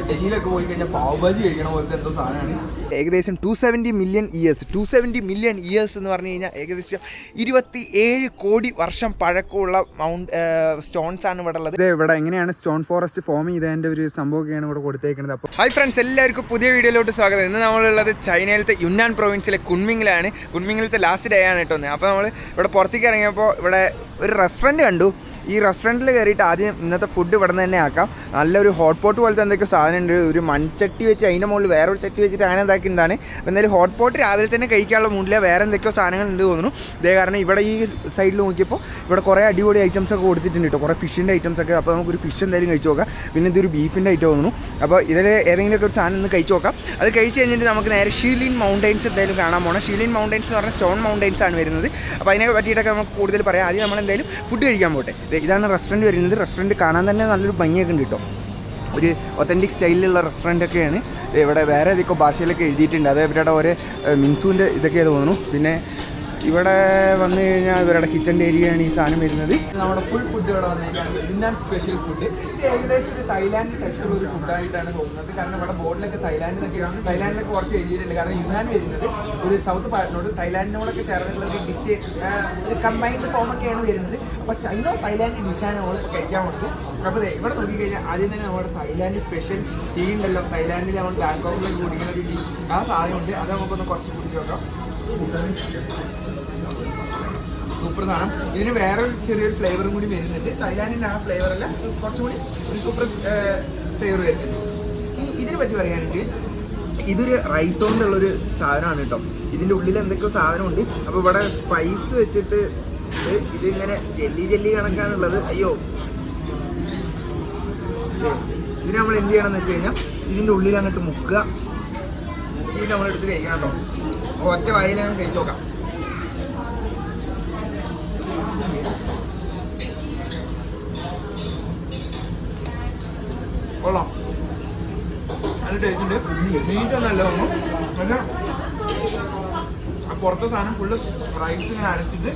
ഡൽഹിയിലൊക്കെ പോയി കഴിഞ്ഞാൽ പാവഭാജി കഴിക്കണ പോലത്തെ എന്തോ സാധനമാണ്. ഏകദേശം 270 മില്യൺ ഇയേഴ്സ് എന്ന് പറഞ്ഞു കഴിഞ്ഞാൽ ഏകദേശം 27 കോടി വർഷം പഴക്കമുള്ള സ്റ്റോൺസ് ആണ് ഇവിടെ ഉള്ളത്. ഇവിടെ എങ്ങനെയാണ് സ്റ്റോൺ ഫോറസ്റ്റ് ഫോം ചെയ്തതിൻ്റെ ഒരു സംഭവമൊക്കെയാണ് ഇവിടെ കൊടുത്തേക്കുന്നത്. അപ്പോൾ ഹായ് ഫ്രണ്ട്സ്, എല്ലാവർക്കും പുതിയ വീഡിയോയിലോട്ട് സ്വാഗതം. ഇന്ന് നമ്മളുള്ളത് ചൈനയിലത്തെ യുന്നാൻ പ്രൊവിൻസിലെ കുൻമിങ്ങിലാണ്. കുൻമിങ്ങിലത്തെ ലാസ്റ്റ് ഡേ ആണ് കേട്ടോ. അപ്പോൾ നമ്മൾ ഇവിടെ പുറത്തേക്ക് ഇറങ്ങിയപ്പോൾ ഇവിടെ ഒരു റെസ്റ്റോറൻറ്റ് കണ്ടു. ഈ റെസ്റ്റോറൻറ്റിൽ കയറിയിട്ട് ആദ്യം ഇന്നത്തെ ഫുഡ് ഇവിടെ നിന്ന് തന്നെ ആക്കാം. നല്ലൊരു ഹോട്ട് പോട്ട് പോലത്തെ എന്തൊക്കെ സാധനം ഉണ്ട്. ഒരു മൺചട്ടി വെച്ച് അതിൻ്റെ മുകളിൽ വേറൊരു ചട്ടി വെച്ചിട്ട് അങ്ങനെ എന്താക്കിയിട്ടുണ്ടാണ്. അപ്പോൾ എന്തായാലും ഹോട്ട് പോട്ട് രാവിലെ തന്നെ കഴിക്കാനുള്ള മൂടില്ല, വേറെ എന്തൊക്കെയോ സാധനങ്ങൾ ഉണ്ട് തോന്നുന്നു. ഇതേ കാരണം ഇവിടെ ഈ സൈഡിൽ നോക്കിയപ്പോൾ ഇവിടെ കുറേ അടിപൊളി ഐറ്റംസ് ഒക്കെ കൊടുത്തിട്ടുണ്ട് കേട്ടോ, കുറേ ഫിഷിൻ്റെ ഐറ്റംസ് ഒക്കെ. അപ്പോൾ നമുക്കൊരു ഫിഷ് എന്തായാലും കഴിച്ച് നോക്കാം. പിന്നെ ഇതൊരു ബീഫിൻ്റെ ഐറ്റം തോന്നുന്നു. അപ്പോൾ ഇതിൽ ഏതെങ്കിലുമൊക്കെ ഒരു സാധനം ഒന്ന് കഴിച്ച് നോക്കാം. അത് കഴിച്ച് കഴിഞ്ഞിട്ട് നമുക്ക് നേരെ ഷീലിൻ മൗണ്ടൻസ് എന്തായാലും കാണാൻ പോകണം. ഷീലിൻ മൗണ്ടൻസ് എന്ന് പറഞ്ഞാൽ സ്റ്റോൺ മൗണ്ടൻസ് ആണ് വരുന്നത്. അപ്പോൾ അതിനെ പറ്റിയിട്ടൊക്കെ നമുക്ക് കൂടുതൽ പറയാം. ആദ്യം നമ്മൾ എന്തായാലും ഫുഡ് കഴിക്കാൻ പോട്ടെ. ഇതാണ് റെസ്റ്റോറൻറ്റ് വരുന്നത്. റെസ്റ്റോറൻറ്റ് കാണാൻ തന്നെ നല്ലൊരു ഭംഗിയൊക്കെ ഉണ്ട് കേട്ടോ. ഒരു ഒത്തൻറ്റിക് സ്റ്റൈലിലുള്ള റെസ്റ്റോറൻറ്റൊക്കെയാണ്. ഇവിടെ വേറെ ഏതൊക്കെ ഭാഷയിലൊക്കെ എഴുതിയിട്ടുണ്ട്. അതേപോലെ ഓരോ മിൻസൂൻ്റെ ഇതൊക്കെ തോന്നുന്നു. പിന്നെ ഇവിടെ വന്നു കഴിഞ്ഞാൽ ഇവരുടെ കിച്ചൺ ഏരിയയാണ് ഈ സാധനം വരുന്നത്. നമ്മുടെ ഫുൾ ഫുഡ് ഇവിടെ വന്നേക്കാണ് യുന്നാൻ സ്പെഷ്യൽ ഫുഡ്. ഇത് ഏകദേശം ഒരു തായ്ലാൻഡ് ടച്ചുള്ള ഒരു ഫുഡായിട്ടാണ് തോന്നുന്നത്. കാരണം ഇവിടെ ബോർഡിലൊക്കെ തായ്ലാൻഡിലൊക്കെ കുറച്ച് എഴുതിയിട്ടുണ്ട്. കാരണം യുന്നാൻ വരുന്നത് ഒരു സൗത്ത് പാർട്ടിനോട് തായ്ലാൻഡിനോടൊക്കെ ചേർന്നിട്ടുള്ള ഒരു ഡിഷ്, ഒരു കമ്പൈൻഡ് ഫോമൊക്കെയാണ് വരുന്നത്. അപ്പോൾ ചൈന തായ്ലാൻഡ് ഡിഷാണ് നമ്മളിപ്പോൾ കഴിക്കാൻ പോകുന്നത്. അപ്പോൾ ഇവിടെ നോക്കിക്കഴിഞ്ഞാൽ ആദ്യം തന്നെ നമ്മുടെ തായ്ലാൻഡ് സ്പെഷ്യൽ ടീ ഉണ്ടല്ലോ. തായ്ലാൻഡിൽ നമ്മൾ ബാങ്കോക്കിലൊക്കെ കുടിക്കുന്ന ഒരു ടീ, ആ സാധനമുണ്ട്. അത് നമുക്കൊന്ന് കുറച്ച് കുടിച്ച് നോക്കാം. സൂപ്പർ സാധനം. ഇതിന് വേറൊരു ചെറിയൊരു ഫ്ലേവറും കൂടി വരുന്നുണ്ട്. തായ്ലാൻഡിൻ്റെ ആ ഫ്ലേവറല്ല, കുറച്ചും കൂടി ഒരു സൂപ്പർ ഫ്ലേവർ വരുന്നുണ്ട്. ഇനി ഇതിനെ പറ്റി പറയുകയാണെങ്കിൽ ഇതൊരു റൈസ് കൊണ്ടുള്ളൊരു സാധനമാണ് കേട്ടോ. ഇതിൻ്റെ ഉള്ളിൽ എന്തൊക്കെയോ സാധനമുണ്ട്. അപ്പോൾ ഇവിടെ സ്പൈസ് വെച്ചിട്ട് ഇതിങ്ങനെ ജെല്ലി കണക്കാണുള്ളത്. അയ്യോ, ഇതിന് നമ്മൾ എന്ത് ചെയ്യണമെന്ന് വെച്ച് കഴിഞ്ഞാൽ ഇതിൻ്റെ ഉള്ളിൽ അങ്ങോട്ട് മുക്കുക. ഇത് നമ്മളെടുത്ത് കഴിക്കണം കേട്ടോ. ഒറ്റ വായിലങ്ങ് കഴിച്ച് നോക്കാം. കൊള്ളാം, നല്ല ടേസ്റ്റ് ഉണ്ട്. നീറ്റൊന്നല്ല തോന്നും. പക്ഷേ ആ പുറത്തെ സാധനം ഫുള്ള് റൈസ് ഇങ്ങനെ അരച്ചിട്ട്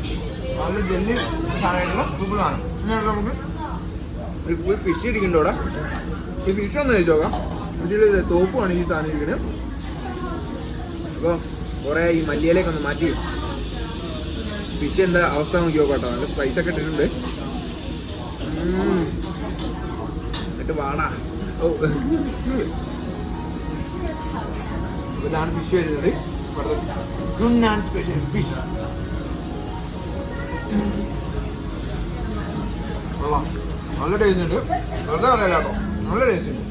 നല്ല ജെല്ലി സാധനമായിട്ടുള്ള സൂപ്പർ സാധനം. ഇങ്ങനെ നമുക്ക് ഒരു ഫുൾ ഫിഷ് ഇരിക്കുന്നുണ്ട് ഇവിടെ. ഈ ഫിഷ് ഒന്ന് കഴിച്ച് നോക്കാം. ഫിഷിൽ തോപ്പുമാണ് ഈ സാധനം ഇരിക്കുന്നത്. അപ്പോൾ കുറേ ഈ മല്ലിയിലേക്ക് ഒന്ന് മാറ്റി ഫിഷ് എന്താ അവസ്ഥ നോക്കി നോക്കാം കേട്ടോ. നല്ല സ്പൈസൊക്കെ ഇട്ടിട്ടുണ്ട്. എന്നിട്ട് വാടാ. ഓ, ഇതാണ് ഫിഷ് വരുന്നത്. യുന്നാൻ സ്പെഷ്യൽ ഫിഷ്. കൊള്ളാം, നല്ല ടേസ്റ്റ് ഉണ്ട്. വെറുതെ പറയല്ല കേട്ടോ, നല്ല ടേസ്റ്റ് ഉണ്ട്.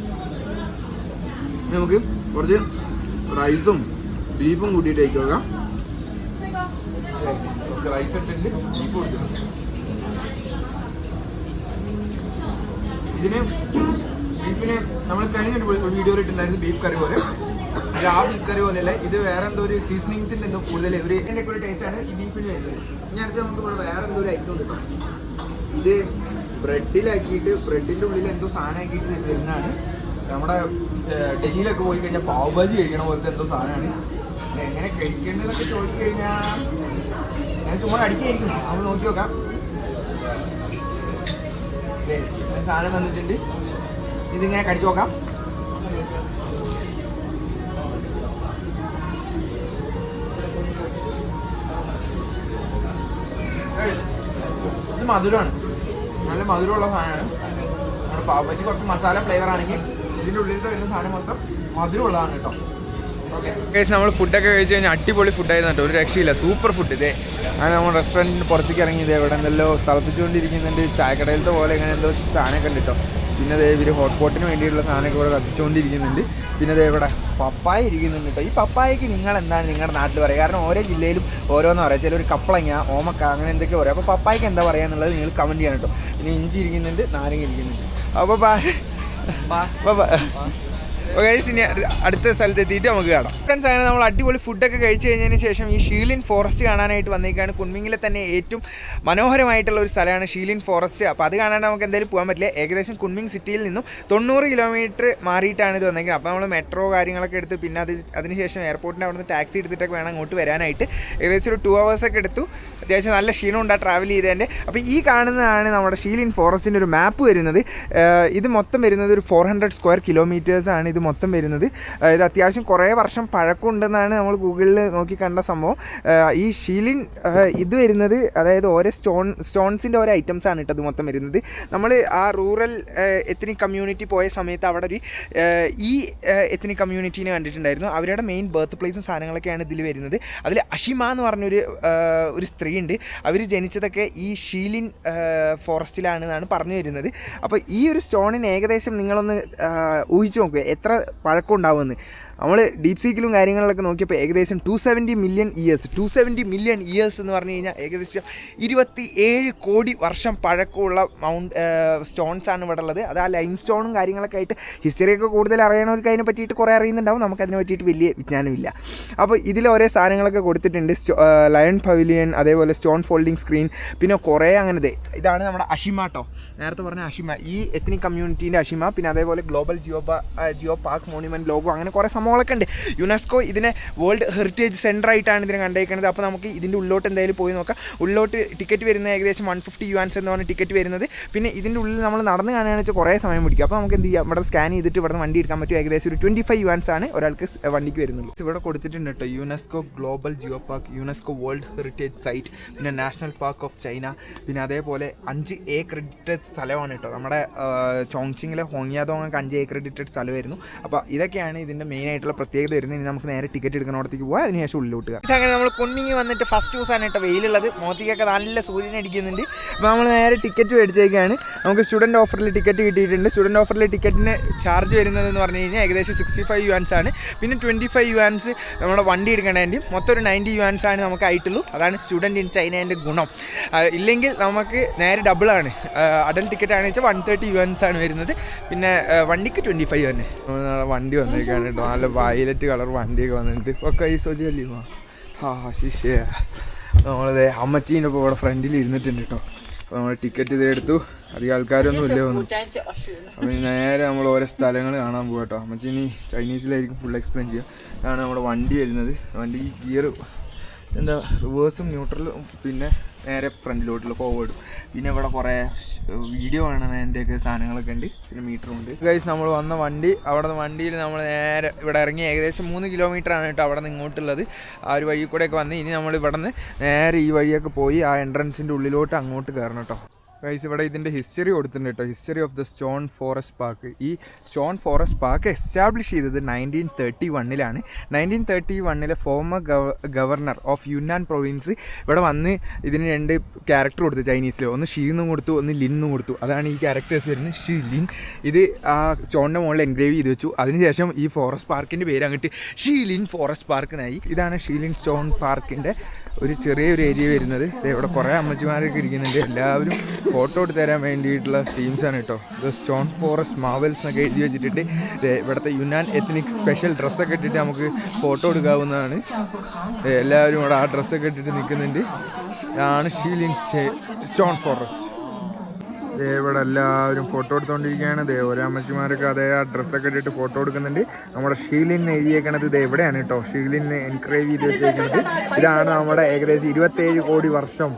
നമുക്ക് കുറച്ച് റൈസും ബീഫും കൂട്ടിയിട്ട് കഴിച്ച് നോക്കാം. കുറച്ച് റൈസ് എടുത്തിട്ട് ബീഫ് കൊടുക്കുന്നുണ്ട്. ബീഫിന് നമ്മൾ കഴിഞ്ഞൊരു വീഡിയോയിൽ ഇട്ടുണ്ടായിരുന്നു ബീഫ് കറി പോലെ. അത് ആ ബീഫ് കറി പോലെയല്ല, ഇത് വേറെ എന്തോ ഒരു സീസണിങ്സിൻ്റെ എന്തോ കൂടുതൽ ഇതിൻ്റെ ഒക്കെ ഒരു ടേസ്റ്റാണ് ഈ ബീഫിന് വരുന്നത്. ഇനി അടുത്ത് നമുക്ക് ഇവിടെ വേറെ എന്തോ ഒരു ഐറ്റം കിട്ടും. ഇത് ബ്രെഡിലാക്കിയിട്ട് ബ്രെഡിൻ്റെ ഉള്ളിൽ എന്തോ സാധനമാക്കിയിട്ട് വരുന്നതാണ്. നമ്മുടെ ഡൽഹിയിലൊക്കെ പോയി കഴിഞ്ഞാൽ പാവഭാജി കഴിക്കണ പോലത്തെ എന്തോ സാധനമാണ്. എങ്ങനെ കഴിക്കേണ്ടതെന്നൊക്കെ ചോദിച്ചു കഴിഞ്ഞാൽ ഞാൻ ചുമ്മാ അടിക്കായിരിക്കും. നമുക്ക് നോക്കി നോക്കാം. സാധനം വന്നിട്ടുണ്ട്. ഇതിങ്ങനെ കടിച്ചു നോക്കാം. ഇത് മധുരമാണ്, നല്ല മധുരമുള്ള സാധനമാണ്. നമ്മുടെ പാവഭാജി കുറച്ച് മസാല ഫ്ലേവർ ആണെങ്കിൽ ഇതിൻ്റെ ഉള്ളിൽ വരുന്ന സാധനം മൊത്തം മധുരമുള്ളതാണ് കേട്ടോ. ഓക്കെ ഗൈസ്, നമ്മൾ ഫുഡൊക്കെ കഴിച്ച് കഴിഞ്ഞാൽ അടിപൊളി ഫുഡായിരുന്നു കേട്ടോ. ഒരു രക്ഷയില്ല, സൂപ്പർ ഫുഡ്. ഇതേ അങ്ങനെ നമ്മൾ റെസ്റ്റോറൻറ്റിന് പുറത്തേക്ക് ഇറങ്ങിയത് ഇവിടെ എന്തെല്ലോ തിളപ്പിച്ചുകൊണ്ടിരിക്കുന്നുണ്ട്. ചായക്കടയിലത്തെ പോലെ ഇങ്ങനെ എന്തോ സാധനമൊക്കെ ഉണ്ട് കേട്ടോ. പിന്നെ അതേ ഇവർ ഹോട്ട് പോട്ടിന് വേണ്ടിയിട്ടുള്ള സാധനമൊക്കെ ഇവിടെ കത്തിച്ചുകൊണ്ടിരിക്കുന്നുണ്ട്. പിന്നെ അതേ ഇവിടെ പപ്പായ ഇരിക്കുന്നുണ്ട് കേട്ടോ. ഈ പപ്പായക്ക് നിങ്ങൾ എന്താണ് നിങ്ങളുടെ നാട്ടിൽ പറയുക? കാരണം ഓരോ ജില്ലയിലും ഓരോന്ന് പറയാം. ചിലർ കപ്പളങ്ങ, ഓമക്ക, അങ്ങനെ എന്തൊക്കെ പറയും. അപ്പോൾ പപ്പായക്ക് എന്താ പറയുക എന്നുള്ളത് നിങ്ങൾ കമൻറ്റ് ചെയ്യണം കേട്ടോ. പിന്നെ ഇഞ്ചി ഇരിക്കുന്നുണ്ട്, നാരങ്ങ ഇരിക്കുന്നുണ്ട്. അപ്പോൾ ഇനി അടുത്ത സ്ഥലത്ത് എത്തിയിട്ട് നമുക്ക് കാണാം ഫ്രണ്ട്സ്. അങ്ങനെ നമ്മൾ അടിപൊളി ഫുഡൊക്കെ കഴിച്ച് കഴിഞ്ഞതിന് ശേഷം ഈ ഷീലിൻ ഫോറസ്റ്റ് കാണാനായിട്ട് വന്നേക്കാണ്. കുൺമിങ്ങിലെ തന്നെ ഏറ്റവും മനോഹരമായിട്ടുള്ള ഒരു സ്ഥലമാണ് ഷീലിൻ ഫോറസ്റ്റ്. അപ്പോൾ അത് കാണാൻ നമുക്ക് എന്തായാലും പോകാൻ പറ്റില്ല. ഏകദേശം കുൺമിങ് സിറ്റിയിൽ നിന്നും 90 കിലോമീറ്റർ മാറിയിട്ടാണ് ഇത് വന്നേക്കുന്നത്. അപ്പോൾ നമ്മൾ മെട്രോ കാര്യങ്ങളൊക്കെ എടുത്ത് പിന്നെ അതിനുശേഷം എയർപോർട്ടിൻ്റെ അവിടെ നിന്ന് ടാക്സി എടുത്തിട്ടൊക്കെ വേണം അങ്ങോട്ട് വരാനായിട്ട്. ഏകദേശം ഒരു 2 hours ഒക്കെ എടുത്തു. അത്യാവശ്യം നല്ല ക്ഷീണമുണ്ട് ട്രാവൽ ചെയ്തതിൻ്റെ. അപ്പോൾ ഈ കാണുന്നതാണ് നമ്മുടെ ഷീലിൻ ഫോറസ്റ്റിൻ്റെ ഒരു മാപ്പ് വരുന്നത്. ഇത് മൊത്തം വരുന്നത് ഒരു 400 സ്ക്വയർ കിലോമീറ്റേഴ്സാണ് ഇത് മൊത്തം വരുന്നത്. ഇത് അത്യാവശ്യം കുറേ വർഷം പഴക്കമുണ്ടെന്നാണ് നമ്മൾ ഗൂഗിളിൽ നോക്കി കണ്ട സംഭവം. ഈ ഷീലിൻ ഇത് വരുന്നത് അതായത് ഓരോ സ്റ്റോൺസിൻ്റെ ഓരോ ഐറ്റംസാണ് കേട്ടോ ഇത് മൊത്തം വരുന്നത്. നമ്മൾ ആ റൂറൽ എത്നിക് കമ്മ്യൂണിറ്റി പോയ സമയത്ത് അവിടെ ഒരു ഈ എത്നിക് കമ്മ്യൂണിറ്റീനെ കണ്ടിട്ടുണ്ടായിരുന്നു. അവരുടെ മെയിൻ ബർത്ത് പ്ലേസും സാധനങ്ങളൊക്കെയാണ് ഇതിൽ വരുന്നത്. അതിൽ അഷിമ എന്ന് പറഞ്ഞൊരു സ്ത്രീ ഉണ്ട്. അവർ ജനിച്ചതൊക്കെ ഈ ഷീലിൻ ഫോറസ്റ്റിലാണെന്നാണ് പറഞ്ഞു വരുന്നത്. അപ്പോൾ ഈ ഒരു സ്റ്റോണിന് ഏകദേശം നിങ്ങളൊന്ന് ഊഹിച്ച് നോക്കുക എത്ര പഴക്കം ഉണ്ടാവുമെന്ന്. നമ്മൾ ഡീപ് സീക്കിലും കാര്യങ്ങളിലൊക്കെ നോക്കിയപ്പോൾ ഏകദേശം 270 മില്യൺ ഇയേഴ്സ് എന്ന് പറഞ്ഞു കഴിഞ്ഞാൽ ഏകദേശം 27 കോടി വർഷം പഴക്കമുള്ള സ്റ്റോൺസാണ് ഇവിടെ ഉള്ളത്. അത് ആ ലൈം സ്റ്റോണും കാര്യങ്ങളൊക്കെ ആയിട്ട് ഹിസ്റ്ററിയൊക്കെ കൂടുതൽ അറിയണവർക്ക് അതിനെ പറ്റിയിട്ട് കുറേ അറിയുന്നുണ്ടാവും. നമുക്കതിനെ പറ്റിയിട്ട് വലിയ വിജ്ഞാനമില്ല. അപ്പോൾ ഇതിൽ ഓരോ സാധനങ്ങളൊക്കെ കൊടുത്തിട്ടുണ്ട്. ലയൺ പവിലിയൻ, അതേപോലെ സ്റ്റോൺ ഫോൾഡിങ് സ്ക്രീൻ, പിന്നെ കുറേ അങ്ങനത്തെ. ഇതാണ് നമ്മുടെ അഷിമ കേട്ടോ, നേരത്തെ പറഞ്ഞ അഷിമ, ഈ എത്നിക് കമ്മ്യൂണിറ്റീൻ്റെ അഷിമ. പിന്നെ അതേപോലെ global geo park monument logo, അങ്ങനെ കുറേ സംഭവങ്ങളൊക്കെ ഉണ്ട്. യുനെസ്കോ ഇതിനെ വേൾഡ് ഹെറിറ്റേജ് സെൻ്റർ ആയിട്ടാണ് ഇതിനെ കണ്ടേക്കുന്നത്. അപ്പോൾ നമുക്ക് ഇതിൻ്റെ ഉള്ളിലോട്ട് എന്തായാലും പോയി നോക്കാം. ഉള്ളിലോട്ട് ടിക്കറ്റ് വരുന്നത് ഏകദേശം 150 yuans എന്ന് പറഞ്ഞ ടിക്കറ്റ് വരുന്നത്. പിന്നെ ഇതിൻ്റെ ഉള്ളിൽ നമ്മൾ നടന്ന് കാണുകയാണെന്ന് വെച്ചാൽ കുറേ സമയം പിടിക്കും. അപ്പോൾ നമുക്ക് എന്ത് ചെയ്യാം, ഇവിടെ സ്കാൻ ചെയ്തിട്ട് ഇവിടെ വണ്ടി എടുക്കാൻ പറ്റും. ഏകദേശം ഒരു 25 yuans ആണ് ഒരാൾക്ക് വണ്ടിക്ക് വരുന്നുള്ളൂ. ഇവിടെ കൊടുത്തിട്ടുണ്ട് കേട്ടോ, UNESCO global geo park, UNESCO world heritage site, പിന്നെ നാഷണൽ പാർക്ക് ഓഫ് ചൈന, പിന്നെ അതേപോലെ 5A ക്രെഡിറ്റഡ് സ്ഥലമാണ് കേട്ടോ. നമ്മുടെ ചോങ്ചിങ്ങിലെ ഹോങ്ങിയാദോങ് 5A ക്രെഡിറ്റഡ് സ്ഥലമായിരുന്നു. അപ്പോൾ ഇതൊക്കെയാണ് ഇതിൻ്റെ മെയിനായിട്ടുള്ള പ്രത്യേകത വരുന്നത്. ഇനി നമുക്ക് നേരെ ടിക്കറ്റ് എടുക്കുന്നിടത്തേക്ക് പോകാം, അതിനുശേഷം ഉള്ളിലോട്ട് കയറാം. അങ്ങനെ നമ്മൾ കുൺമിങ്ങി വന്നിട്ട് ഫസ്റ്റ് ദിവസമാണ് കേട്ടോ വെയിലുള്ളത്. മോത്തിക്കൊക്കെ നല്ല സൂര്യൻ അടിക്കുന്നുണ്ട്. അപ്പോൾ നമ്മൾ നേരെ ടിക്കറ്റ് മേടിച്ചേക്കാണ്. നമുക്ക് സ്റ്റുഡൻറ്റ് ഓഫറിൽ ടിക്കറ്റ് കിട്ടിയിട്ടുണ്ട്. സ്റ്റുഡൻറ്റ് ഓഫറിൽ ടിക്കറ്റിന് ചാർജ് വരുന്നതെന്ന് പറഞ്ഞു കഴിഞ്ഞാൽ ഏകദേശം 65 yuans ആണ്. പിന്നെ 25 yuans നമ്മുടെ വണ്ടി എടുക്കേണ്ടതിൻ്റെയും മൊത്തം ഒരു 90 yuans ആണ് നമുക്ക് ആയിട്ടുള്ളൂ. അതാണ് സ്റ്റുഡൻറ്റ് ഇൻ ചൈനേൻ്റെ ഗുണം. ഇല്ലെങ്കിൽ നമുക്ക് നേരെ ഡബിളാണ്. അഡൽട്ട് ടിക്കറ്റ് ആണെന്ന് വെച്ചാൽ 130 yuans ആണ് വരുന്നത്. പിന്നെ വണ്ടിക്ക് 25 തന്നെ. വണ്ടി വന്നേക്കാണ് കേട്ടോ, നല്ല വയലറ്റ് കളർ വണ്ടിയൊക്കെ വന്നിട്ട് ഒക്കെ ഈ സോജിയല്ലോ. ശിഷ്യ നമ്മളത് അമ്മച്ചീൻ്റെ ഇപ്പോൾ ഇവിടെ ഫ്രണ്ടിൽ ഇരുന്നിട്ടുണ്ട് കേട്ടോ. അപ്പോൾ നമ്മൾ ടിക്കറ്റ് ഇതെടുത്തു. അധികം ആൾക്കാരൊന്നും ഇല്ല വന്നു. അപ്പോൾ നേരെ നമ്മൾ ഓരോ സ്ഥലങ്ങൾ കാണാൻ പോകും കേട്ടോ. അമ്മച്ചീനി ചൈനീസിലായിരിക്കും ഫുൾ എക്സ്പ്ലെയിൻ ചെയ്യുക. ഇതാണ് നമ്മുടെ വണ്ടി വരുന്നത്. വണ്ടി ഗിയർ എന്താ റിവേഴ്സും ന്യൂട്രലും പിന്നെ നേരെ ഫ്രണ്ടിലോട്ടുള്ള ഫോർവേഡും. പിന്നെ ഇവിടെ കുറേ വീഡിയോ കാണുന്നതിൻ്റെയൊക്കെ സാധനങ്ങളൊക്കെ ഉണ്ട്. പിന്നെ മീറ്ററും ഉണ്ട്. ഗൈസ് നമ്മൾ വന്ന വണ്ടി, അവിടെ നിന്ന് വണ്ടിയിൽ നമ്മൾ നേരെ ഇവിടെ ഇറങ്ങി. ഏകദേശം 3 കിലോമീറ്ററാണ് കേട്ടോ അവിടെ നിന്ന് ഇങ്ങോട്ടുള്ളത്. ആ ഒരു വഴി കൂടെയൊക്കെ വന്ന് ഇനി നമ്മൾ ഇവിടെ നിന്ന് നേരെ ഈ വഴിയൊക്കെ പോയി ആ എൻട്രൻസിൻ്റെ ഉള്ളിലോട്ട് അങ്ങോട്ട് കയറണം കേട്ടോ. ഗൈസ് ഇവിടെ ഇതിൻ്റെ ഹിസ്റ്ററി കൊടുത്തിട്ടുണ്ട് കേട്ടോ. History of the stone forest park. ഈ സ്റ്റോൺ ഫോറസ്റ്റ് പാർക്ക് എസ്റ്റാബ്ലിഷ് ചെയ്തത് 1931 1931 ഫോമർ ഗവർണർ ഓഫ് യുന്നാൻ പ്രൊവിൻസ് ഇവിടെ വന്ന് ഇതിന് 2 ക്യാരക്ടർ കൊടുത്തു ചൈനീസിൽ. ഒന്ന് ഷീന്നും കൊടുത്തു, ഒന്ന് ലിന്നും കൊടുത്തു. അതാണ് ഈ ക്യാരക്ടേഴ്സ് വരുന്നത്, ഷീ ലിൻ. ഇത് ആ സ്റ്റോണിൻ്റെ മുകളിൽ എൻഗ്രേവ് ചെയ്ത് വെച്ചു. അതിനുശേഷം ഈ ഫോറസ്റ്റ് പാർക്കിൻ്റെ പേര് അങ്ങോട്ട് ഷീലിൻ ഫോറസ്റ്റ് പാർക്കിനായി. ഇതാണ് ഷീലിൻ സ്റ്റോൺ പാർക്കിൻ്റെ ഒരു ചെറിയൊരു ഏരിയ വരുന്നത്. ഇവിടെ കുറേ അമ്മച്ചിമാരൊക്കെ ഇരിക്കുന്നുണ്ട്. എല്ലാവരും ഫോട്ടോ എടുത്ത് തരാൻ വേണ്ടിയിട്ടുള്ള ടീംസാണ് കേട്ടോ. ഇത് സ്റ്റോൺ ഫോറസ്റ്റ് മാവൽസ് എന്നൊക്കെ എഴുതി വെച്ചിട്ട് ഇവിടുത്തെ യുനാൻ എത്നിക് സ്പെഷ്യൽ ഡ്രസ്സൊക്കെ ഇട്ടിട്ട് നമുക്ക് ഫോട്ടോ എടുക്കാവുന്നതാണ്. എല്ലാവരും ഇവിടെ ആ ഡ്രസ്സൊക്കെ ഇട്ടിട്ട് നിൽക്കുന്നുണ്ട്. ഇതാണ് ഷീലിൻ സ്റ്റോൺ ഫോറസ്റ്റ്. ഇവിടെ എല്ലാവരും ഫോട്ടോ എടുത്തുകൊണ്ടിരിക്കുകയാണ്. ഓരോ അമ്മച്ചിമാരൊക്കെ അതേ ആ ഡ്രസ്സൊക്കെ ഇട്ടിട്ട് ഫോട്ടോ എടുക്കുന്നുണ്ട്. നമ്മുടെ ഷീലിന് എഴുതിയേക്കണത് ഇത് എവിടെയാണ് കേട്ടോ, ഷീലിന് എൻക്രേവ് ചെയ്ത് വെച്ചേക്കുന്നത്. ഇതാണ് നമ്മുടെ ഏകദേശം 27 കോടി വർഷം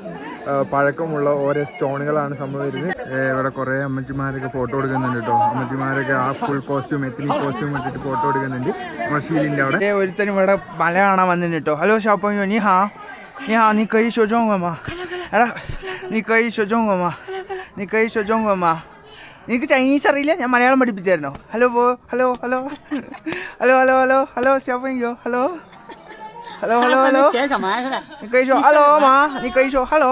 പഴക്കമുള്ള ഓരോ സ്റ്റോണുകളാണ് സംഭവം വരുന്നത്. ഇവിടെ കുറേ അമ്മച്ചിമാരൊക്കെ ഫോട്ടോ എടുക്കുന്നുണ്ട് കേട്ടോ. അമ്മച്ചിമാരൊക്കെ ആ ഫുൾ കോസ്റ്റ്യൂം എത്നിക് കോസ്റ്റ്യൂം ഇട്ടിട്ട് ഫോട്ടോ എടുക്കുന്നുണ്ട് നമ്മുടെ ഷീലിൻ്റെ അവിടെ. ഒരുത്തനും ഇവിടെ മല കാണാൻ വന്നിട്ടുണ്ട് കേട്ടോ. ഹലോ ഷാപ്പോ നീ ഹാ നീ ഹാ നീ കൈ ഷോജോങ്ങമ്മ എടാ നീ കൈ ഷോജോങ്ങമ്മ നീ കൈ ഷോജോങ്ങമ്മ. നിനക്ക് ചൈനീസ് അറിയില്ല, ഞാൻ മലയാളം പഠിപ്പിച്ചായിരുന്നോ? Hello hello hello hello hello hello hello ഷാപ്പോ hello hello hello hello hello മാ നീ കഴിച്ചോ ഹലോ.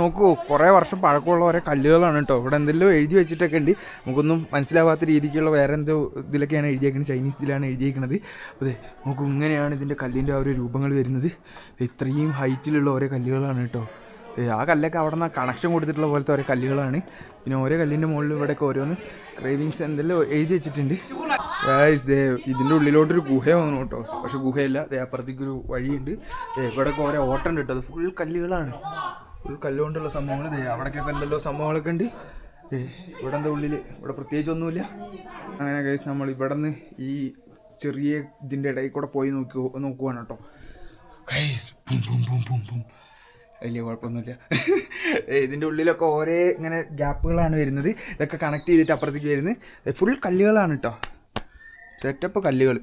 നോക്കൂ, കുറേ വർഷം പഴക്കമുള്ള ഓരോ കല്ലുകളാണ് കേട്ടോ. ഇവിടെ എന്തെല്ലോ എഴുതി വെച്ചിട്ടൊക്കെ ഉണ്ട്. നമുക്കൊന്നും മനസ്സിലാവാത്ത രീതിക്കുള്ള വേറെ എന്തോ ഇതിലൊക്കെയാണ് എഴുതിയേക്കുന്നത്, ചൈനീസ് ഇതിലാണ് എഴുതിയേക്കുന്നത്. അതെ നോക്കൂ, ഇങ്ങനെയാണ് ഇതിൻ്റെ കല്ലിൻ്റെ ആ ഒരു രൂപങ്ങൾ വരുന്നത്. ഇത്രയും ഹൈറ്റിലുള്ള ഓരോ കല്ലുകളാണ് കേട്ടോ. ആ കല്ലൊക്കെ അവിടെ നിന്ന് കണക്ഷൻ കൊടുത്തിട്ടുള്ള പോലത്തെ ഓരോ കല്ലുകളാണ്. പിന്നെ ഓരോ കല്ലിൻ്റെ മുകളിൽ ഇവിടെയൊക്കെ ഓരോന്ന് ക്രേവിങ്സ് എന്തെല്ലാം എഴുതി വെച്ചിട്ടുണ്ട്. ഇതിൻ്റെ ഉള്ളിലോട്ടൊരു ഗുഹ വന്നു കേട്ടോ. പക്ഷെ ഗുഹയില്ല, അപ്പുറത്തേക്കൊരു വഴിയുണ്ട്. ഇവിടെയൊക്കെ ഓരോ ഓട്ടം ഉണ്ട് കേട്ടോ. അത് ഫുൾ കല്ലുകളാണ്, ഫുൾ കല്ലുകൊണ്ടുള്ള സംഭവങ്ങൾ. അവിടേക്കൊക്കെ എന്തെല്ലോ സംഭവങ്ങളൊക്കെ ഉണ്ട്. ഇവിടെ എന്താ ഉള്ളിൽ, ഇവിടെ പ്രത്യേകിച്ചൊന്നുമില്ല. അങ്ങനെ ഗൈസ് നമ്മൾ ഇവിടെ നിന്ന് ഈ ചെറിയ ഇതിൻ്റെ ഇടയിൽ കൂടെ പോയി നോക്കുവാണ് കേട്ടോ ഗൈസ്. വലിയ കുഴപ്പമൊന്നുമില്ല. ഇതിൻ്റെ ഉള്ളിലൊക്കെ ഓരോ ഇങ്ങനെ ഗ്യാപ്പുകളാണ് വരുന്നത്. ഇതൊക്കെ കണക്ട് ചെയ്തിട്ട് അപ്പുറത്തേക്ക് വരുന്നത്. ഫുൾ കല്ലുകളാണ് കേട്ടോ, സെറ്റപ്പ് കല്ലുകൾ.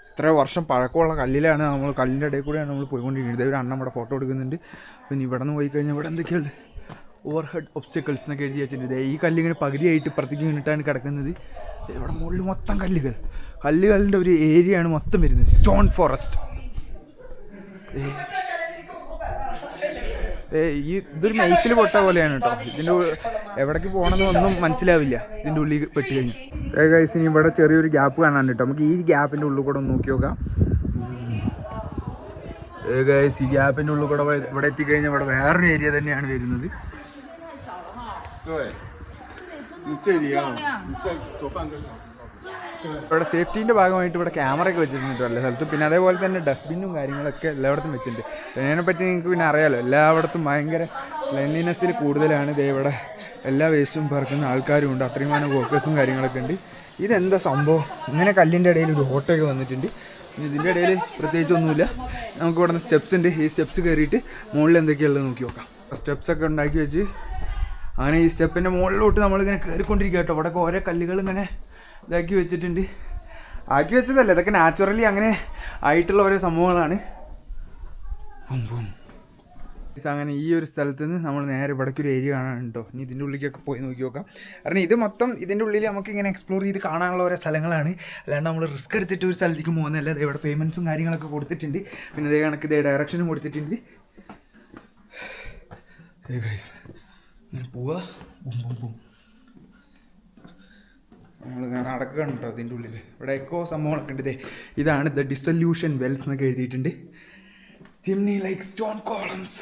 ഇത്ര വർഷം പഴക്കമുള്ള കല്ലിലാണ് നമ്മൾ, കല്ലിൻ്റെ ഇടയിൽ കൂടെയാണ് നമ്മൾ പോയിക്കൊണ്ടിരിക്കുന്നത്. ഒരു അണ്ണൻ ഇവിടെ ഫോട്ടോ എടുക്കുന്നുണ്ട്. പിന്നെ ഇവിടെ നിന്ന് പോയി കഴിഞ്ഞാൽ ഇവിടെ എന്തൊക്കെയുണ്ട്, ഓവർ ഹെഡ് ഒബ്സ്റ്റക്കിൾസ് എന്നൊക്കെ എഴുതി വെച്ചിട്ടുണ്ട്. ഈ കല്ലിങ്ങനെ പകുതിയായിട്ട് ഇപ്പുറത്തേക്ക് വീണിട്ടാണ് കിടക്കുന്നത്. ഇവിടെ മുകളിൽ മൊത്തം കല്ലുകളുടെ ഒരു ഏരിയയാണ് മൊത്തം വരുന്നത്. Stone forest. ഇതൊരു മെയ്സിൽ പൊട്ട പോലെയാണ് കേട്ടോ. ഇതിൻ്റെ എവിടേക്ക് പോകണമെന്നൊന്നും മനസ്സിലാവില്ല ഇതിൻ്റെ ഉള്ളിൽ പെട്ട് കഴിഞ്ഞു. ഗൈസ് ഇനി ഇവിടെ ചെറിയൊരു ഗ്യാപ്പ് കാണാൻ കേട്ടോ. നമുക്ക് ഈ ഗ്യാപ്പിൻ്റെ ഉള്ളിൽ കൂടെ ഒന്ന് നോക്കി നോക്കാം. ഗൈസ് ഈ ഗ്യാപ്പിൻ്റെ ഉള്ളിൽ കൂടെ ഇവിടെ എത്തിക്കഴിഞ്ഞാൽ ഇവിടെ വേറൊരു ഏരിയ തന്നെയാണ് വരുന്നത്. ഇവിടെ സേഫ്റ്റീൻ്റെ ഭാഗമായിട്ട് ഇവിടെ ക്യാമറയൊക്കെ വെച്ചിട്ടുണ്ട് എല്ലാ സ്ഥലത്തും. പിന്നെ അതേപോലെ തന്നെ ഡസ്റ്റ്ബിന്നും കാര്യങ്ങളൊക്കെ എല്ലായിടത്തും വെച്ചിട്ടുണ്ട്. ഇതിനെപ്പറ്റി നിങ്ങൾക്ക് പിന്നെ അറിയാമല്ലോ, എല്ലായിടത്തും ഭയങ്കര ക്ലീൻലിനെസ്സിൽ കൂടുതലാണ്. ഇവിടെ എല്ലാ വേസ്റ്റും പറക്കുന്ന ആൾക്കാരും ഉണ്ട്, അത്രയും വർക്കേഴ്സും കാര്യങ്ങളൊക്കെ ഉണ്ട്. ഇതെന്താ സംഭവം? ഇങ്ങനെ കല്ലിൻ്റെ ഇടയിൽ ഒരു ഓട്ടയൊക്കെ വന്നിട്ടുണ്ട്. ഇതിൻ്റെ ഇടയിൽ പ്രത്യേകിച്ചൊന്നുമില്ല. നമുക്ക് ഇവിടെ നിന്ന് സ്റ്റെപ്സ് ഉണ്ട്. ഈ സ്റ്റെപ്സ് കയറിയിട്ട് മുകളിൽ എന്തൊക്കെയുള്ളത് നോക്കി നോക്കാം. സ്റ്റെപ്സൊക്കെ ഉണ്ടാക്കി വെച്ച് അങ്ങനെ ഈ സ്റ്റെപ്പിൻ്റെ മുകളിലോട്ട് നമ്മളിങ്ങനെ കയറിക്കൊണ്ടിരിക്കുക കേട്ടോ. ഇവിടെ ഓരോ കല്ലുകൾ ഇങ്ങനെ ഇതാക്കി വെച്ചിട്ടുണ്ട്. ആക്കി വെച്ചതല്ല, ഇതൊക്കെ നാച്ചുറലി അങ്ങനെ ആയിട്ടുള്ള ഓരോ സംഭവങ്ങളാണ്. അങ്ങനെ ഈ ഒരു സ്ഥലത്ത് നിന്ന് നമ്മൾ നേരെ ഇവിടേക്കൊരു ഏരിയ കാണാൻ കേട്ടോ. ഇനി ഇതിൻ്റെ ഉള്ളിലേക്കൊക്കെ പോയി നോക്കി നോക്കാം. കാരണം ഇത് മൊത്തം ഇതിൻ്റെ ഉള്ളിൽ നമുക്ക് ഇങ്ങനെ എക്സ്പ്ലോർ ചെയ്ത് കാണാനുള്ള ഓരോ സ്ഥലങ്ങളാണ്. അല്ലാണ്ട് നമ്മൾ റിസ്ക് എടുത്തിട്ട് ഒരു സ്ഥലത്തേക്ക് പോകുന്നതല്ല. ഇവിടെ പേയ്മെൻറ്റ്സും കാര്യങ്ങളൊക്കെ കൊടുത്തിട്ടുണ്ട്. പിന്നെ ഇതേ കണക്ക് ഇതേ ഡയറക്ഷനും കൊടുത്തിട്ടുണ്ട്. ഇങ്ങനെ പോവാ, നമ്മളിങ്ങനെ നടക്കുകയാണ് കേട്ടോ അതിൻ്റെ ഉള്ളിൽ. ഇവിടെ എക്കോ സംഭവങ്ങളൊക്കെ ഉണ്ട്. ഇതാണ് ദ ഡിസൊല്യൂഷൻ വെൽസ് എന്നൊക്കെ എഴുതിയിട്ടുണ്ട്. Chimney like stone columns.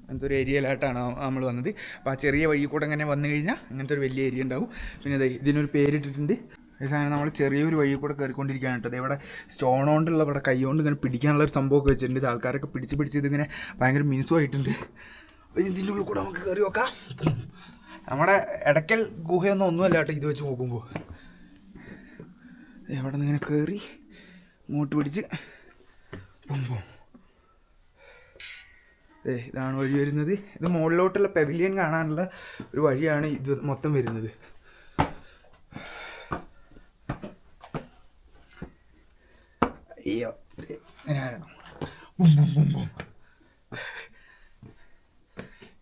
അങ്ങനത്തെ ഒരു ഏരിയയിലായിട്ടാണ് നമ്മൾ വന്നത്. അപ്പോൾ ആ ചെറിയ വഴി കൂടെ ഇങ്ങനെ വന്നു കഴിഞ്ഞാൽ അങ്ങനത്തെ ഒരു വലിയ ഏരിയ ഉണ്ടാവും. പിന്നെ ഇതിനൊരു പേരിട്ടിട്ടുണ്ട്. അങ്ങനെ നമ്മൾ ചെറിയൊരു വഴി കൂടെ കയറിക്കൊണ്ടിരിക്കുകയാണ് കേട്ടോ. ഇവിടെ സ്റ്റോൺ കൊണ്ടുള്ള ഇവിടെ കൈ കൊണ്ട് ഇങ്ങനെ പിടിക്കാനുള്ള ഒരു സംഭവമൊക്കെ വെച്ചിട്ടുണ്ട്. ഇത് ആൾക്കാരൊക്കെ പിടിച്ച് ഇതിങ്ങനെ ഭയങ്കര മിനുസമായിട്ടുണ്ട്. അപ്പോൾ ഇതിൻ്റെ ഉള്ളിൽ കൂടെ നമുക്ക് കയറി നോക്കാം. നമ്മുടെ ഇടയ്ക്കൽ ഗുഹയൊന്നും ഒന്നുമല്ല കേട്ടോ ഇത് വെച്ച് നോക്കുമ്പോൾ. എവിടെ നിന്ന് ഇങ്ങനെ കയറി ഇങ്ങോട്ട് പിടിച്ച് ഇതാണ് വഴി വരുന്നത്. ഇത് മുകളിലോട്ടുള്ള പെവിലിയൻ കാണാനുള്ള ഒരു വഴിയാണ് ഇത് മൊത്തം വരുന്നത്. അയ്യോ ഇങ്ങനെ വരണം.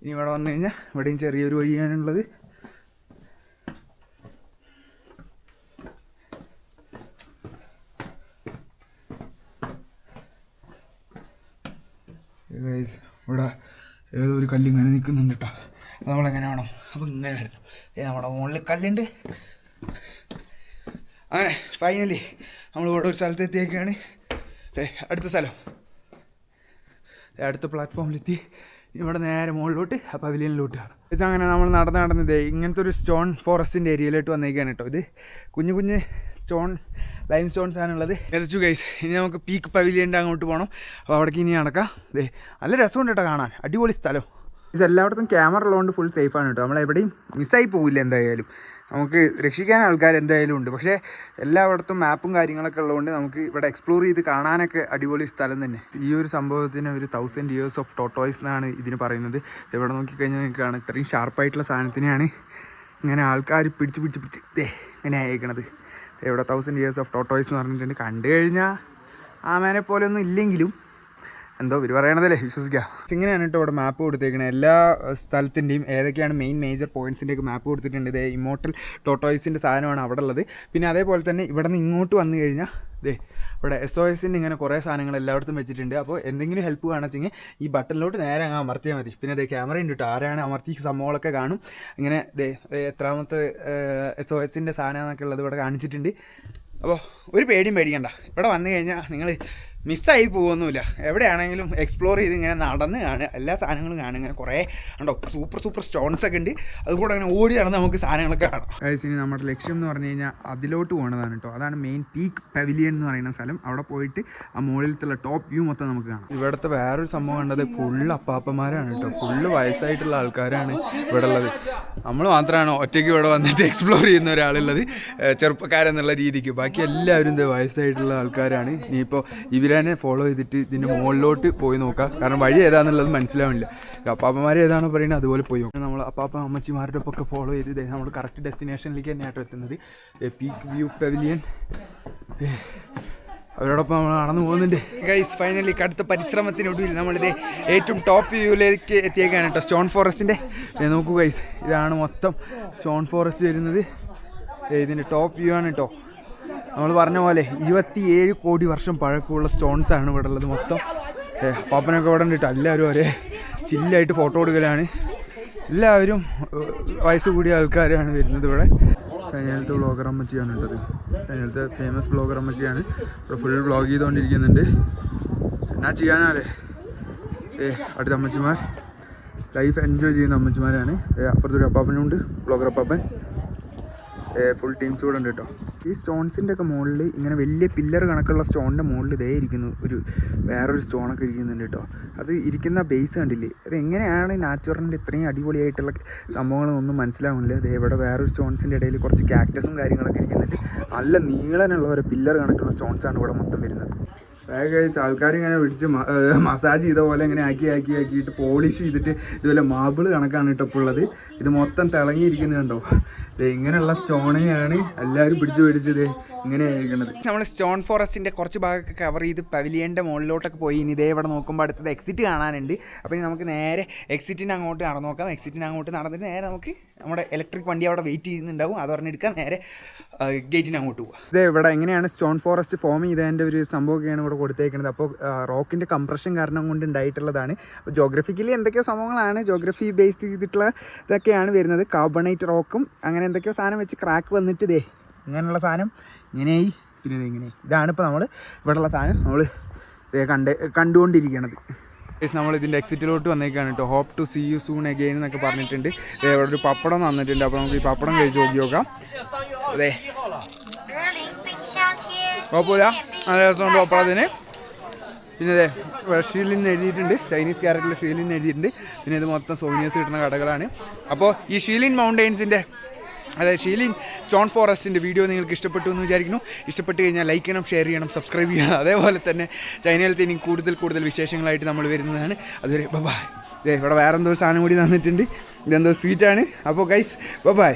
ഇനി ഇവിടെ വന്നു കഴിഞ്ഞാൽ ഇവിടെയും ചെറിയൊരു വഴിയാണുള്ളത്. ഇവിടെ ഏതോ ഒരു കല്ലിങ്ങനെ നിൽക്കുന്നുണ്ട് കേട്ടോ. നമ്മളെങ്ങനെ വേണം, അപ്പോൾ ഇങ്ങനെ വരണം. നമ്മുടെ മുകളിൽ കല്ലുണ്ട്. അങ്ങനെ ഫൈനലി നമ്മളിവിടെ ഒരു സ്ഥലത്ത് എത്തിയേക്കാണ്. അടുത്ത സ്ഥലം അടുത്ത പ്ലാറ്റ്ഫോമിലെത്തി. ഇവിടെ നേരെ മുകളിലോട്ട് ആ പവിലിയനിലോട്ട് കാണാം. അങ്ങനെ നമ്മൾ നടന്നത് ഇങ്ങനത്തെ ഒരു സ്റ്റോൺ ഫോറസ്റ്റിൻ്റെ ഏരിയയിലോട്ട് വന്നേക്കാണ് കേട്ടോ. ഇത് കുഞ്ഞു സ്റ്റോൺ ലൈം സ്റ്റോൺസ് ആണുള്ളത്. എത്തിച്ചു ഗൈസ്. ഇനി നമുക്ക് പീക്ക് പവിലിയൻ്റെ അങ്ങോട്ട് പോകണം. അപ്പോൾ അവിടേക്ക് ഇനി നടക്കാം. നല്ല രസമുണ്ട് കേട്ടോ കാണാൻ, അടിപൊളി സ്ഥലം. ഇത് എല്ലായിടത്തും ക്യാമറ ഉള്ളതുകൊണ്ട് ഫുൾ സേഫാണ് കേട്ടോ. നമ്മളെവിടെയും മിസ്സായി പോവില്ല. എന്തായാലും നമുക്ക് രക്ഷിക്കാൻ ആൾക്കാർ എന്തായാലും ഉണ്ട്. പക്ഷേ എല്ലായിടത്തും മാപ്പും കാര്യങ്ങളൊക്കെ ഉള്ളതുകൊണ്ട് നമുക്ക് ഇവിടെ എക്സ്പ്ലോർ ചെയ്ത് കാണാനൊക്കെ അടിപൊളി സ്ഥലം തന്നെ. ഈ ഒരു സംഭവത്തിന് ഒരു 1000 years ഓഫ് ടോട്ടോയ്സ് എന്നാണ് ഇതിന് പറയുന്നത്. ഇവിടെ നോക്കിക്കഴിഞ്ഞാൽ നിങ്ങൾക്കാണ് ഇത്രയും ഷാർപ്പായിട്ടുള്ള സാധനത്തിനെയാണ് ഇങ്ങനെ ആൾക്കാർ പിടിച്ച് ഇങ്ങനെ അയക്കണത്. ഇവിടെ 1000 years ഓഫ് ടോട്ടോയ്സ് എന്ന് പറഞ്ഞിട്ടുണ്ട്. കണ്ടു കഴിഞ്ഞാൽ ആമേനെ പോലെ ഒന്നും ഇല്ലെങ്കിലും എന്തോ ഇവർ പറയണതല്ലേ വിശ്വസിക്കാം. ഇങ്ങനെയാണ് കേട്ടോ ഇവിടെ മാപ്പ് കൊടുത്തേക്കുന്നത്. എല്ലാ സ്ഥലത്തിൻ്റെയും ഏതൊക്കെയാണ് മെയിൻ മേജർ പോയിൻറ്റ്സിൻ്റെയൊക്കെ മാപ്പ് കൊടുത്തിട്ടുണ്ട്. ഇതേ ഇമ്മോർട്ടൽ ടോട്ടോയ്സിൻ്റെ സാധനമാണ് അവിടെ ഉള്ളത്. പിന്നെ അതേപോലെ തന്നെ ഇവിടെ നിന്ന് ഇങ്ങോട്ട് വന്നു കഴിഞ്ഞാൽ ഇവിടെ SOSൻ്റെ ഇങ്ങനെ കുറേ സാധനങ്ങൾ എല്ലായിടത്തും വെച്ചിട്ടുണ്ട്. അപ്പോൾ എന്തെങ്കിലും ഹെൽപ്പ് കാണുവെച്ചെങ്കിൽ ഈ ബട്ടണിലോട്ട് നേരെ അങ്ങ് അമർത്തിയാൽ മതി. പിന്നെ ക്യാമറ ഉണ്ട് കേട്ടോ, ആരാണ് അമർത്തി സംഭവങ്ങളൊക്കെ കാണും. ഇങ്ങനെ എത്രാമത്തെ SOSൻ്റെ സാധനം എന്നൊക്കെ ഉള്ളത് ഇവിടെ കാണിച്ചിട്ടുണ്ട്. അപ്പോൾ ഒരു പേടിയും പേടിക്കണ്ട. ഇവിടെ വന്നു കഴിഞ്ഞാൽ നിങ്ങൾ മിസ്സായി പോകുമൊന്നുമില്ല. എവിടെയാണെങ്കിലും എക്സ്പ്ലോർ ചെയ്ത് ഇങ്ങനെ നടന്ന് കാണുക, എല്ലാ സാധനങ്ങളും കാണുക. ഇങ്ങനെ കുറേ ഉണ്ടോ സൂപ്പർ സ്റ്റോൺസ് ഒക്കെ ഉണ്ട്. അതുകൂടെ അങ്ങനെ ഓടി നടന്ന് നമുക്ക് സാധനങ്ങളൊക്കെ കാണാം. ഇനി നമ്മുടെ ലക്ഷ്യം എന്ന് പറഞ്ഞു കഴിഞ്ഞാൽ അതിലോട്ട് പോകുന്നതാണ് കേട്ടോ. അതാണ് മെയിൻ പീക്ക് പവലിയൻ എന്ന് പറയുന്ന സ്ഥലം. അവിടെ പോയിട്ട് ആ മുകളിലത്തുള്ള ടോപ്പ് വ്യൂ മൊത്തം നമുക്ക് കാണാം. ഇവിടുത്തെ വേറൊരു സംഭവം കണ്ടത് ഫുള്ള് അപ്പാപ്പന്മാരാണ് കേട്ടോ. ഫുള്ള് വയസ്സായിട്ടുള്ള ആൾക്കാരാണ് ഇവിടെ ഉള്ളത്. നമ്മൾ മാത്രമാണ് ഒറ്റയ്ക്ക് ഇവിടെ വന്നിട്ട് എക്സ്പ്ലോർ ചെയ്യുന്ന ഒരാളുള്ളത്, ചെറുപ്പക്കാരെന്നുള്ള രീതിക്ക്. ബാക്കി എല്ലാവരും ഇത് വയസ്സായിട്ടുള്ള ആൾക്കാരാണ്. ഇനിയിപ്പോൾ ഇവരെ ഫോളോ ചെയ്തിട്ട് ഇതിൻ്റെ മുകളിലോട്ട് പോയി നോക്കാം. കാരണം വഴി ഏതാണെന്നുള്ളത് മനസ്സിലാവില്ല. അപ്പാപ്പന്മാർ ഏതാണോ പറയുന്നത് അതുപോലെ പോയി നോക്കാം. നമ്മൾ അപ്പാപ്പ അമ്മച്ചിമാരുടെ ഒപ്പം ഫോളോ ചെയ്ത് നമ്മൾ കറക്റ്റ് ഡെസ്റ്റിനേഷനിലേക്ക് തന്നെയായിട്ട് എത്തുന്നത്. Peak view pavilion. അവരോടൊപ്പം നമ്മൾ നടന്നു പോകുന്നുണ്ട്. ഗൈസ് ഫൈനലി കടുത്ത പരിശ്രമത്തിനൊടുവിൽ നമ്മളിത് ഏറ്റവും ടോപ്പ് വ്യൂവിലേക്ക് എത്തിയേക്കാണ് കേട്ടോ. സ്റ്റോൺ ഫോറസ്റ്റിൻ്റെ നോക്കൂ ഗൈസ്, ഇതാണ് മൊത്തം സ്റ്റോൺ ഫോറസ്റ്റ് വരുന്നത്. ഇതിൻ്റെ ടോപ്പ് വ്യൂ ആണ് കേട്ടോ. നമ്മൾ പറഞ്ഞ പോലെ 27 കോടി വർഷം പഴക്കമുള്ള സ്റ്റോൺസാണ് ഇവിടെ ഉള്ളത് മൊത്തം. പാപ്പനൊക്കെ ഇവിടെ ഉണ്ട് കേട്ടോ. എല്ലാവരും ഒരേ ചില്ലായിട്ട് ഫോട്ടോ കൊടുക്കലാണ്. എല്ലാവരും വയസ്സ് കൂടിയ ആൾക്കാരാണ് വരുന്നത് ഇവിടെ. ചൈനയിലത്തെ വ്ളോഗർ അമ്മച്ചിയാണ് കേട്ടത്. ചൈനയിലത്തെ ഫേമസ് വ്ളോഗർ അമ്മച്ചിയാണ് ഇവിടെ ഫുൾ വ്ളോഗ് ചെയ്തുകൊണ്ടിരിക്കുന്നുണ്ട്. എന്നാ ചെയ്യാനാലേ അടുത്ത അമ്മച്ചിമാർ ലൈഫ് എൻജോയ് ചെയ്യുന്ന അമ്മച്ചിമാരാണ്. അപ്പുറത്തൊരു അപ്പാപ്പനുണ്ട്, വ്ളോഗർ അപ്പാപ്പൻ. ഫുൾ ടീംസ് കൂടെ ഉണ്ട് കേട്ടോ. ഈ സ്റ്റോൺസിൻ്റെ ഒക്കെ മുകളിൽ ഇങ്ങനെ വലിയ പില്ലർ കണക്കുള്ള സ്റ്റോണിൻ്റെ മുകളിൽ ഇതേ ഇരിക്കുന്നു വേറൊരു സ്റ്റോണൊക്കെ ഇരിക്കുന്നുണ്ട് കേട്ടോ. അത് ഇരിക്കുന്ന ബേസ് കണ്ടില്ലേ, അത് എങ്ങനെയാണ് നാച്ചുറലിൻ്റെ ഇത്രയും അടിപൊളിയായിട്ടുള്ള സംഭവങ്ങളൊന്നും മനസ്സിലാവുന്നില്ല. അതേ ഇവിടെ വേറൊരു സ്റ്റോൺസിൻ്റെ ഇടയിൽ കുറച്ച് കാക്ടസും കാര്യങ്ങളൊക്കെ ഇരിക്കുന്നുണ്ട്. നല്ല നീളനുള്ള ഒരു പില്ലർ കണക്കുള്ള സ്റ്റോൺസാണ് ഇവിടെ മൊത്തം വരുന്നത്. കഴിച്ച് ആൾക്കാരിങ്ങനെ പിടിച്ച് മസാജ് ചെയ്ത പോലെ ഇങ്ങനെ ആക്കിയിട്ട് പോളിഷ് ചെയ്തിട്ട് ഇതുപോലെ മാർബിൾ കണക്കാണ് കേട്ടോ ഇപ്പോൾ ഉള്ളത്. ഇത് മൊത്തം തിളങ്ങിയിരിക്കുന്നത് കണ്ടോ. ഇങ്ങനെയുള്ള സ്റ്റോണിനെയാണ് എല്ലാവരും പിടിച്ചത് ഇങ്ങനെ ആയിരിക്കുന്നത്. നമ്മൾ സ്റ്റോൺ ഫോറസ്റ്റിൻ്റെ കുറച്ച് ഭാഗമൊക്കെ കവർ ചെയ്ത് പവലിയൻ്റെ മുകളിലോട്ടൊക്കെ പോയി. ഇനി ഇതേ ഇവിടെ നോക്കുമ്പോൾ അടുത്തത് എക്സിറ്റ് കാണാനുണ്ട്. അപ്പോൾ ഇനി നമുക്ക് നേരെ എക്സിറ്റിന് അങ്ങോട്ട് നടന്നു നോക്കാം. എക്സിറ്റിന് അങ്ങോട്ട് നടന്നിട്ട് നേരെ നമുക്ക് നമ്മുടെ ഇലക്ട്രിക് വണ്ടി അവിടെ വെയിറ്റ് ചെയ്യുന്നുണ്ടാവും. അത് പറഞ്ഞെടുക്കാൻ നേരെ ഗേറ്റിന് അങ്ങോട്ട് പോകാം. ഇത് ഇവിടെ എങ്ങനെയാണ് സ്റ്റോൺ ഫോറസ്റ്റ് ഫോം ചെയ്തതിൻ്റെ ഒരു സംഭവമൊക്കെയാണ് ഇവിടെ കൊടുത്തേക്കുന്നത്. അപ്പോൾ റോക്കിൻ്റെ കംപ്രഷൻ കാരണം കൊണ്ട് ഉണ്ടായിട്ടുള്ളതാണ്. അപ്പോൾ ജോഗ്രഫിക്കലി എന്തൊക്കെയോ സംഭവങ്ങളാണ്, ജോഗ്രഫി ബേസ്ഡ് ചെയ്തിട്ടുള്ള ഇതൊക്കെയാണ് വരുന്നത്. കാർബണേറ്റ് റോക്കും അങ്ങനെ എന്തൊക്കെയോ സാധനം വെച്ച് ക്രാക്ക് വന്നിട്ട് ഇതേ ഇങ്ങനെയുള്ള സാധനം ഇങ്ങനെയായി, പിന്നെ ഇങ്ങനെ ഇതാണ് ഇപ്പോൾ നമ്മൾ ഇവിടെയുള്ള സാധനം നമ്മൾ കണ്ടുകൊണ്ടിരിക്കണത്. നമ്മൾ ഇതിൻ്റെ എക്സിറ്റിലോട്ട് വന്നേക്കാണ് കേട്ടോ. Hope to see you soon again എന്നൊക്കെ പറഞ്ഞിട്ടുണ്ട്. ഇവിടെ ഒരു പപ്പടം തന്നിട്ടുണ്ട്. അപ്പോൾ നമുക്ക് ഈ പപ്പടം കഴിച്ച് നോക്കാം. അതെ കുഴപ്പമില്ല, നല്ല രസമുണ്ട് പപ്പടത്തിന്. പിന്നെ അതെ ഷീലിൻ എഴുതിയിട്ടുണ്ട്, ചൈനീസ് ക്യാരക്ടറിൽ ഷീലിൻ എഴുതിയിട്ടുണ്ട്. പിന്നെ ഇത് മൊത്തം സോവിനിയേഴ്സ് കിട്ടുന്ന കടകളാണ്. അപ്പോൾ ഈ ഷീലിൻ മൗണ്ടെയിൻസിൻ്റെ അതായത് ഷീലിൻ സ്റ്റോൺ ഫോറസ്റ്റിൻ്റെ വീഡിയോ നിങ്ങൾക്ക് ഇഷ്ടപ്പെട്ടു എന്ന് വിചാരിക്കുന്നു. ഇഷ്ടപ്പെട്ട് കഴിഞ്ഞാൽ ലൈക്ക് ചെയ്യണം, ഷെയർ ചെയ്യണം, സബ്സ്ക്രൈബ് ചെയ്യണം. അതേപോലെ തന്നെ ചൈനയിലത്തെ ഇനി കൂടുതൽ വിശേഷങ്ങളായിട്ട് നമ്മൾ വരുന്നതാണ്. അതുവരെ ബൈ. ഇവിടെ വേറെ എന്തോ സാധനം കൂടി തന്നിട്ടുണ്ട്. ഇതെന്തോ സ്വീറ്റാണ്. അപ്പോൾ ഗൈസ് ബൈ.